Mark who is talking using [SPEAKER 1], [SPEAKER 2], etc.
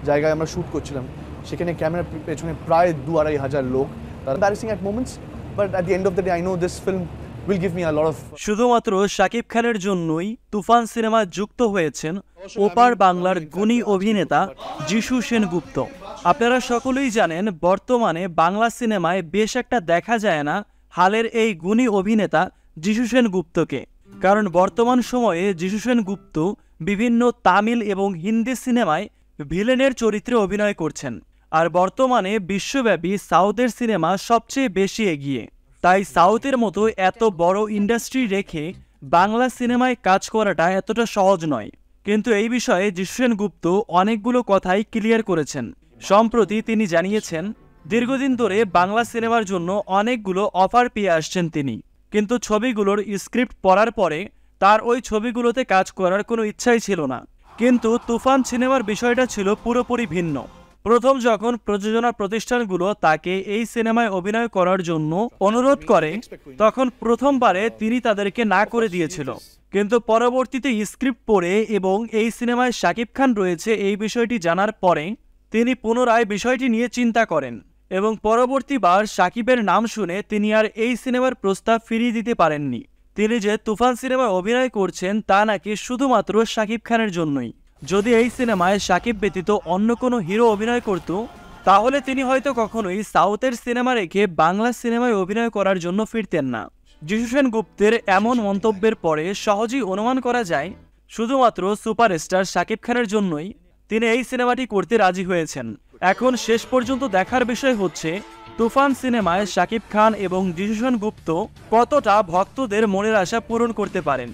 [SPEAKER 1] জায়গায় আমরা শ্যুট করছিলাম, সেখানে ক্যামেরার পেছনে প্রায় 2-2,500 লোক। Embarrassing at moments, but at the end of the day I know this film will give me a lot of
[SPEAKER 2] শুধুমাত্র শাকিব খানের জন্যই তুফান সিনেমা যুক্ত হয়েছেন ওপার বাংলার গুণী অভিনেতা যিশু সেনগুপ্ত। আপনারা সকলেই জানেন বর্তমানে বাংলা সিনেমায় বেশ একটা দেখা যায় না হালের এই গুণী অভিনেতা যিশু সেনগুপ্তকে, কারণ বর্তমান সময়ে যিশু সেনগুপ্ত বিভিন্ন তামিল এবং হিন্দি সিনেমায় ভিলেনের চরিত্রে অভিনয় করছেন, আর বর্তমানে বিশ্বব্যাপী সাউথের সিনেমা সবচেয়ে বেশি এগিয়ে। তাই সাউথের মতো এত বড় ইন্ডাস্ট্রি রেখে বাংলা সিনেমায় কাজ করাটা এতটা সহজ নয়। কিন্তু এই বিষয়ে যিশু সেনগুপ্ত অনেকগুলো কথাই ক্লিয়ার করেছেন। সম্প্রতি তিনি জানিয়েছেন দীর্ঘদিন ধরে বাংলা সিনেমার জন্য অনেকগুলো অফার পেয়ে আসছেন তিনি, কিন্তু ছবিগুলোর স্ক্রিপ্ট পড়ার পরে তার ওই ছবিগুলোতে কাজ করার কোনো ইচ্ছাই ছিল না। কিন্তু তুফান সিনেমার বিষয়টা ছিল পুরোপুরি ভিন্ন। প্রথম যখন প্রযোজনা প্রতিষ্ঠানগুলো তাকে এই সিনেমায় অভিনয় করার জন্য অনুরোধ করে, তখন প্রথমবারে তিনি তাদেরকে না করে দিয়েছিল, কিন্তু পরবর্তীতে স্ক্রিপ্ট পড়ে এবং এই সিনেমায় শাকিব খান রয়েছে এই বিষয়টি জানার পরে তিনি পুনরায় বিষয়টি নিয়ে চিন্তা করেন এবং পরবর্তীবার শাকিবের নাম শুনে তিনি আর এই সিনেমার প্রস্তাব ফিরিয়ে দিতে পারেননি। তিনি যে তুফান সিনেমায় অভিনয় করছেন তা নাকি শুধুমাত্র শাকিব খানের জন্যই। যদি এই সিনেমায় শাকিব ব্যতীত অন্য কোনো হিরো অভিনয় করত, তাহলে তিনি হয়তো কখনোই সাউথের সিনেমা রেখে বাংলা সিনেমায় অভিনয় করার জন্য ফিরতেন না। যিশু সেনগুপ্তের এমন মন্তব্যের পরে সহজেই অনুমান করা যায় শুধুমাত্র সুপারস্টার শাকিব খানের জন্যই তিনি এই সিনেমাটি করতে রাজি হয়েছেন। এখন শেষ পর্যন্ত দেখার বিষয় হচ্ছে তুফান সিনেমায় শাকিব খান এবং যিশু সেনগুপ্ত কতটা ভক্তদের মনের আশা পূরণ করতে পারেন।